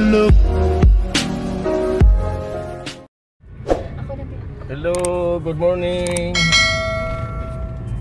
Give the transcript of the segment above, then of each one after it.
look. Hello, good morning.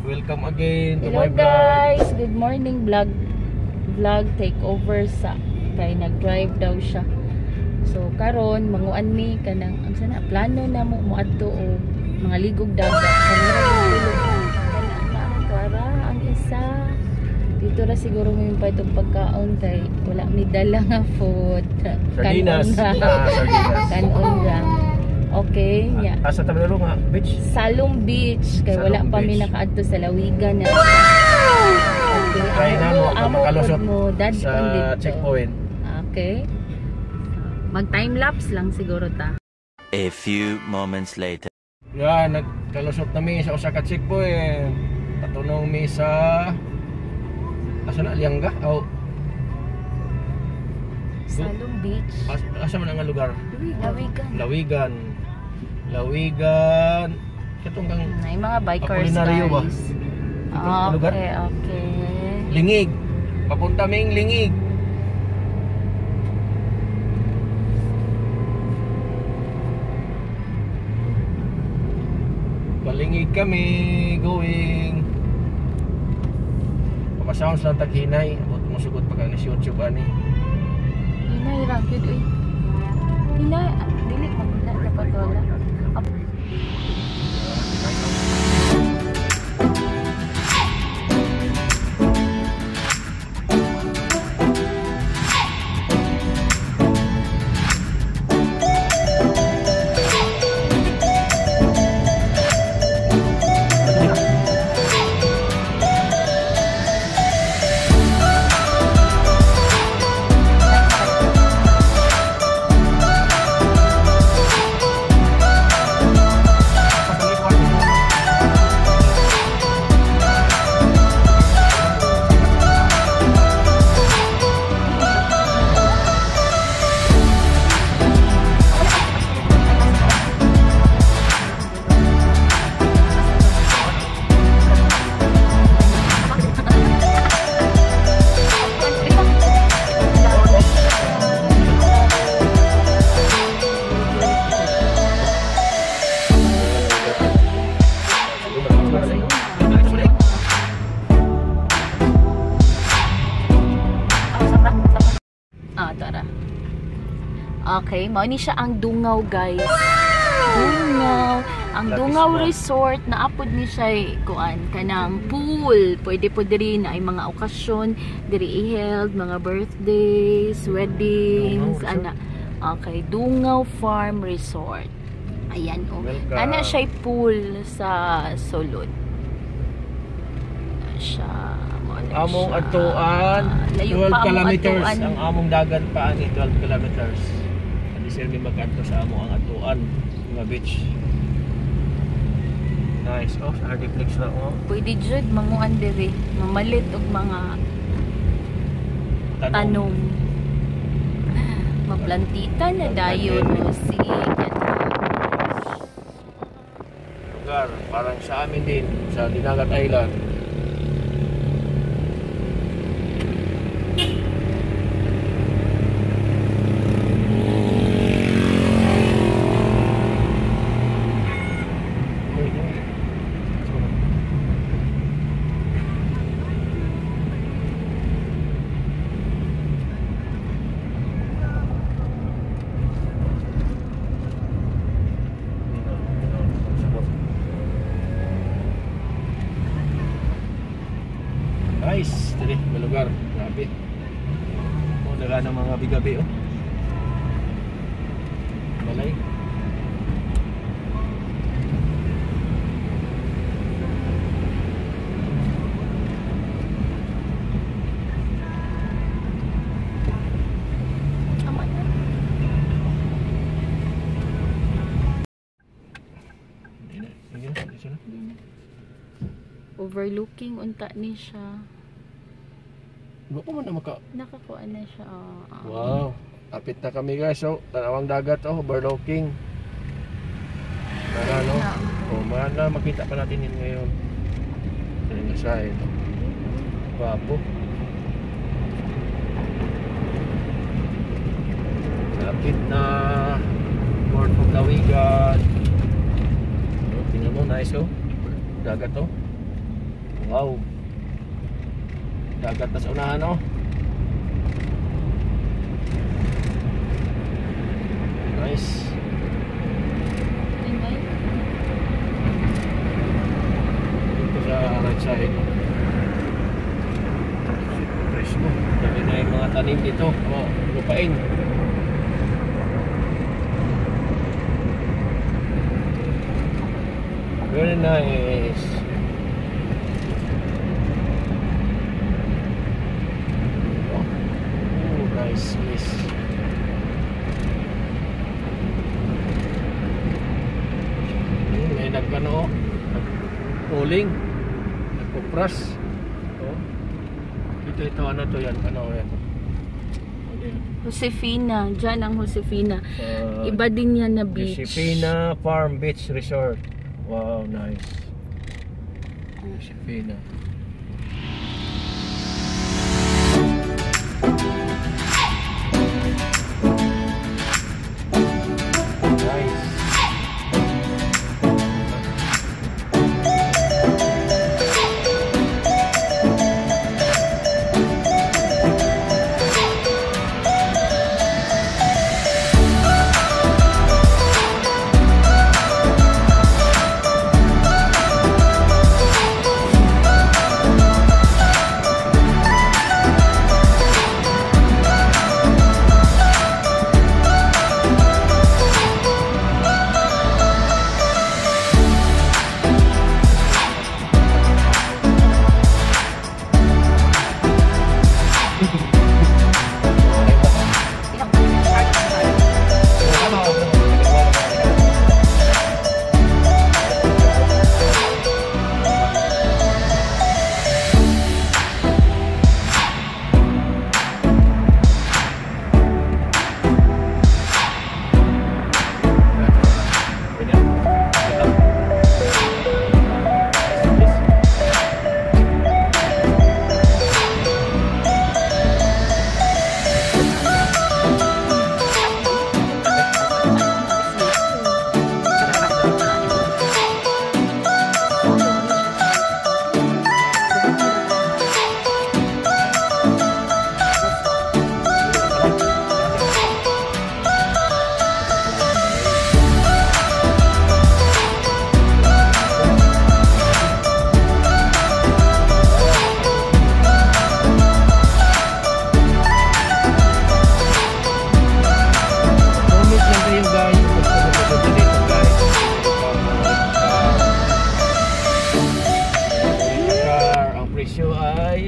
Welcome again to Hello my vlog. guys, good morning vlog takeover sa kay nag-drive daw siya. So karon manguan mi kanang ang sana plano na mo moadto o mga ligog dagat. Kanira tulog. Kana para ang isa dito ra siguro may paytong pagkaon kay wala mi dala nga food. Sardinas. Sardinas. Kanon ra. Okay, nya. Asa ta nga beach? Salong Beach kay wala pa mi nakaadto sa Lawigan na. Okay, Kay namo makalusot mo dad sa checkpoint. Okay. Mag time lapse lang siguro ta. A few moments later. Yeah, nagkalusot na mi sa usa ka checkpoint. Patunong mi sa asa na Liangga? Oh. Salong Beach. Asa man ang lugar? Lawigan. Lawigan. Katong kang May mga bikers Apolinario ba? guys. Itong lugar? Okay. Lingig. Papunta ming Lingig. Palingig kami going. Papasounds lang taghinay. Abot mo sugod pag anis YouTube ani. Hinay ra gid oy. Hinay dili pa na dapat wala. Okay, mao ni siya ang Dungaw guys. Dungaw, ang Dungaw Resort na apod ni siya kuan kanang pool. Pwede po diri na ay mga okasyon diri i-held mga birthdays, weddings, ana. Okay, Dungaw Farm Resort. Ayan oh. Ana siya pool sa Sulod. Siya Among atuan 12 kilometers ang among dagat pa ani 12 kilometers. Hindi sir mi mag-adto sa amo ang atuan nga beach. Nice oh, sa Ardiplex na oh. Pwede jud manguan diri, mamalit og mga tanong. Maplantita na dayon no si lugar parang sa amin din sa Dinagat Island. Nice, dali, lugar, grabe. Oh, daga ng mga bigabi oh. Malay. overlooking unta ni siya. Bako man na nakakuha na siya. Wow, apit na kami guys. So, tanawang dagat oh, overlooking. Para no. Oh, mana makita pa natin yun ngayon. Ayun na siya ito. Guwapo. malapit na Port of Lawigan. Tingnan mo, nice oh. Dagat oh. Wow. Dagat na sa unahan oh. Nice. Dito sa right side. Fresh mo. Dami na yung mga tanim dito. Oh, lupain. Very nice. Oh, nice place. May nagkano, nagpuling, nagpupras. Oh. Ito ano to yan, ano yan. Josefina, dyan ang Josefina. Iba din yan na beach. Josefina Farm Beach Resort. Wow, nice. Josefina.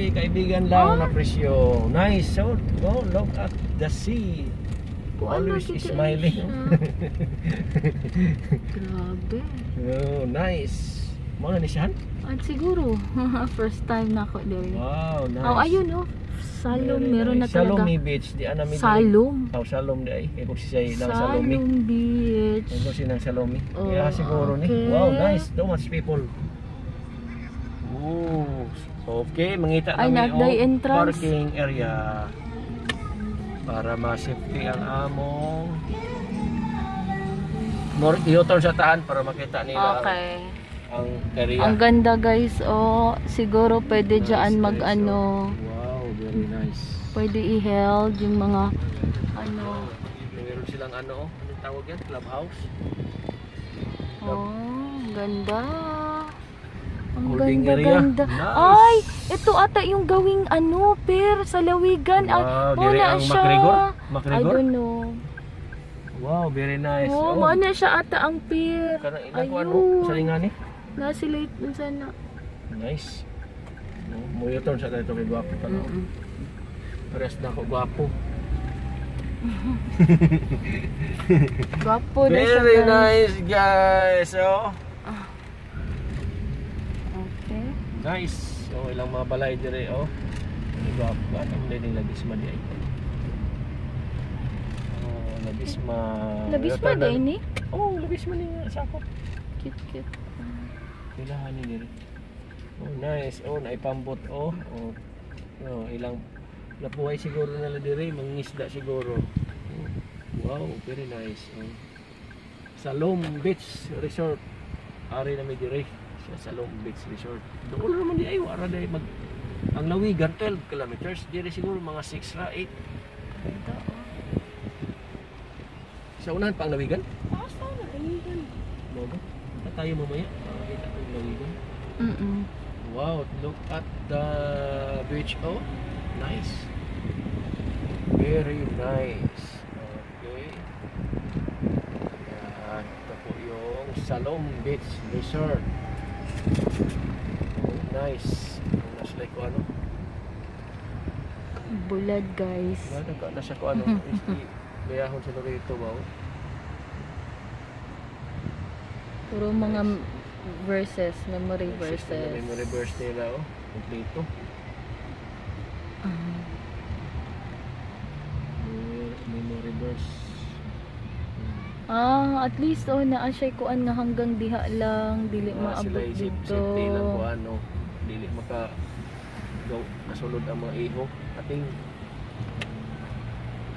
Kaibigan lang na presyo. Nice. So, go look at the sea. Always smiling. Grabe. Oh, nice. Mga ni siya? At siguro, first time na ako din. Wow, nice. Oh, ayun oh. Salom, meron na talaga. Salome Beach, di ana mi. Salom. Oh, Salom di ay. Eko siya nang Salome. Salom Beach. Eko siya nang Salome. Oh, yeah, siguro ni. okay. Wow, nice. So much people. Oh, okay, mangita Ay, namin not the entrance. Parking area para ma-safety ang among i-turn sa taan para makita nila Okay. ang area. Ang ganda guys, oh. Siguro pwede Nice, dyan guys, mag-ano. Wow, very nice. Pwede i-held yung mga ano. Meron silang ano, anong tawag yan? Clubhouse? Oh, ganda. Ang Holding ganda, area. ganda. Nice. Ay, ito ata yung gawing ano, per sa Lawigan. Wow, Oh, dire na ang siya. MacGregor? I MacGregor? don't know. Wow, very nice. Oh, maana siya ata ang pier. Kana ilang ano, sa lingan ni? Nasilate dun sana. Nice. Mo turn sa dito kay gwapo pa no. Pares na ako gwapo. Gwapo na siya. Very guys. nice guys. Oh. Okay. Nice. So ilang mga balay dire oh. Ni gwapo ba nang dili labis man di ay. Oh, labis ma. Labis pa din ni? Oh, labis man ni sakop. Cute, cute. Ilahan ni dire. Oh, nice. Oh, naipambot oh. Oh. Oh, ilang napuhay siguro nila dire, mangingisda siguro. Wow, very nice. Salom Beach Resort. Ari na may dire sa Salom Beach Resort. Doon naman di ay wala dai mag ang lawigan 12 kilometers. Dire siguro mga 6 ra 8. Sa unahan pa ang lawigan? Asa na lawigan? Mo ba? Tayo mamaya. Makita ko yung lawigan. Wow, look at the beach. Oh, nice. Very nice. Okay. Yan. Ito po yung Salom Beach Resort. Oh, nice. Nasa like ko ano? Bulad guys. Nasa ko ano? Bayahon sa rito ba? Puro mga verses, memory verses. Memory verse nila oh. Kompleto. Memory verse. At least naa siya kuan nga hanggang diha lang, dili maabot dito. Safety lang po ano, dili maka nasulod ang mga iho. Ating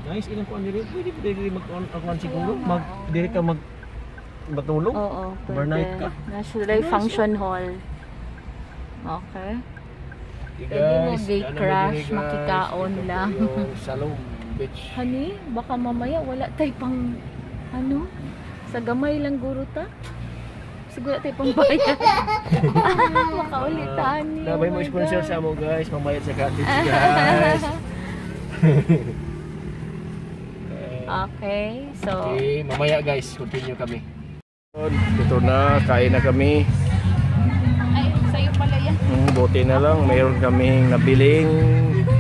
nice ilang kuan diri. Pwede mag-on siguro. Diri ka matulog? Oo, overnight ka? National function hall. Okay. Pwede mo crash, makikaon lang. Salom Beach. Hani, baka mamaya wala tayo pang sa gamay lang guro ta. Siguro tayo pang bayad. Makaulitan niyo. May mga sponsor sa mo guys, mamayad sa cottage guys. Okay, so okay, mamaya guys, continue kami. Ito na, kain na kami. ay, sa'yo pala yan. Buti na lang, mayroon kaming nabiling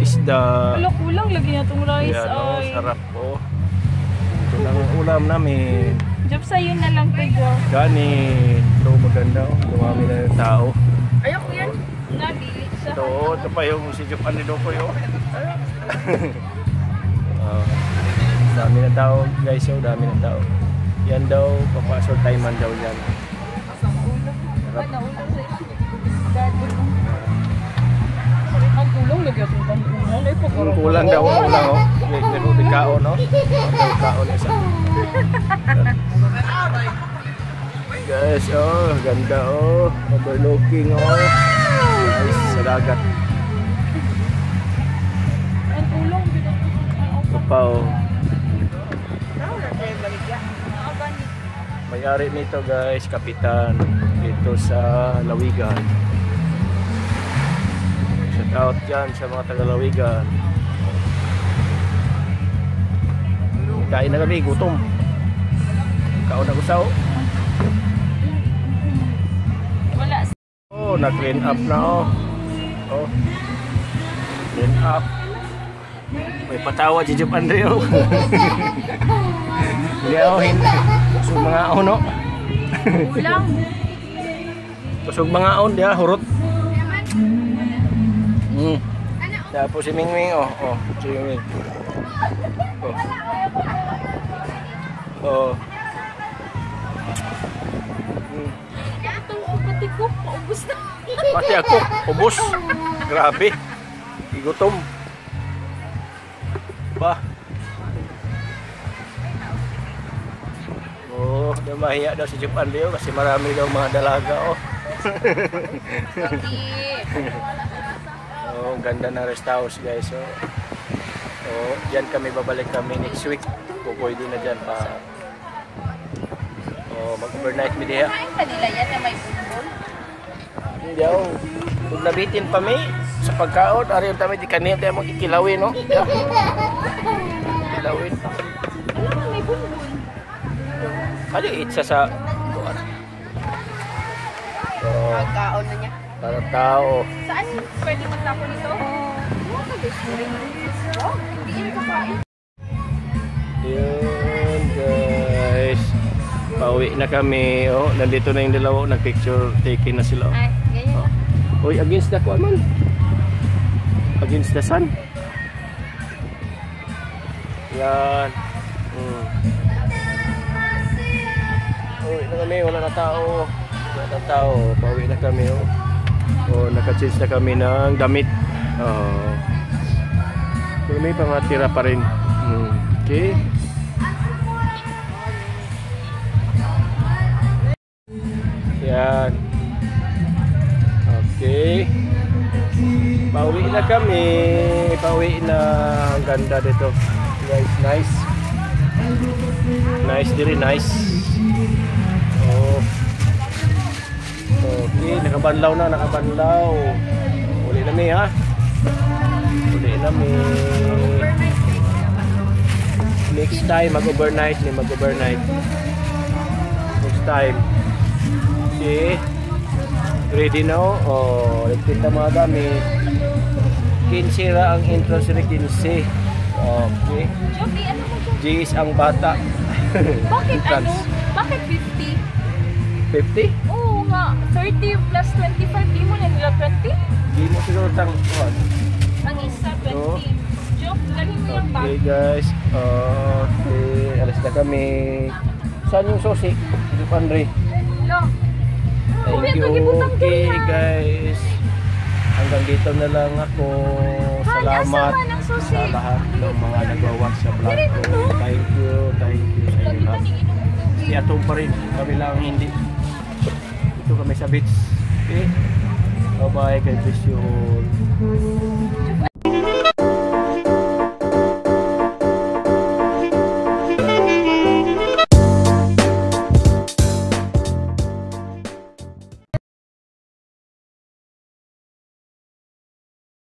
isda. Kulang lagi na itong rice. Yan, ay. Sarap po. Ito lang ang ulam namin. Job sa'yo na lang to, Job. Kanin. Ito maganda, dumami na yung tao. Ayoko yan. Nabili siya. Ito pa yung si Jopan ni Doko yun. Dami na tao guys, dami na tao. Yan daw, papasok time man daw yan. Kulang daw, kulang oh. May kaon no? May kaon isa. Guys, oh, ganda oh. Overlooking oh. Nice, sa dagat. Ang tulong dito. Ito pa oh. May-ari nito guys, kapitan dito sa Lawigan. Shout out dyan sa mga taga-Lawigan. Kain na kami, gutom. Kaon na gusaw. Wala. Oh, na-clean up na oh. Oh. Clean up. May patawa si Jup Andre oh. Hindi ako kusog mga ahon no. Kulang. Kusog mga ahon dia hurot. Tapos si Mingming oh, si Mingming. Oh. Pati ko, paubos na. Pati ako, ubos. Grabe. Igutom. Ba. Oh, mahiya daw si Japan Leo kasi marami daw mga dalaga oh. Oh, ganda ng rest house guys oh. Oh, diyan kami babalik kami next week. Pupwede na diyan pa. Oh, mag-overnight mi diha. Kain pa nila yan na may bulbul. Hindi oh. Kung nabitin pa mi sa pagkaon, ari yung tama di kanina tayo magkikilawin no. Kilawin. Ano may bulbul? Ano itsa sa kuwan? Pagkaon na niya. Para tao. Saan pwede magtapo nito? Hindi yun kakain. Yun guys. Pauwi na kami. Oh, nandito na yung dalawa. Nag-picture taking na sila. Ay, ganyan. Uy, against the kuwan man. Against the sun. Yan. Uwi na kami. Wala na tao. Wala na tao. Pauwi na kami. Oh. Oh, naka-change na kami ng damit. Pero may pangatira pa rin. Okay. Yan. Okay. Pauwi na kami. Pauwi na. Ang ganda dito. Guys, nice. Nice diri, nice. Oh. Okay, nakabanlaw na, nakabanlaw. Uli na mi ha. Uli na mi. Next time mag-overnight ni mag-overnight. Next time. Okay. Ready now? Oh, nagtinda mga gamit. 15 ra ang entrance ni 15. Okay. Joby, ano mo dyan? G is ang bata. Bakit ano? Entrance. Bakit 50? 50? Oo nga, 30 plus 25, di mo na nila 20? Di mo siguro tang what? Ang isa, 20. Oo. Joke, galing mo yung Okay bag. guys. Okay, alas na kami. Saan yung susi? Ito Andre. Lo. Thank you. Okay guys. Hanggang dito na lang ako. Salamat Asa man ang susi? sa lahat ng mga nagwa-watch sa vlog ko. Thank you sa inyo lahat. Si Atong pa rin. Kami lang hindi. Dito kami sa beach. Okay? Bye bye. God bless you all.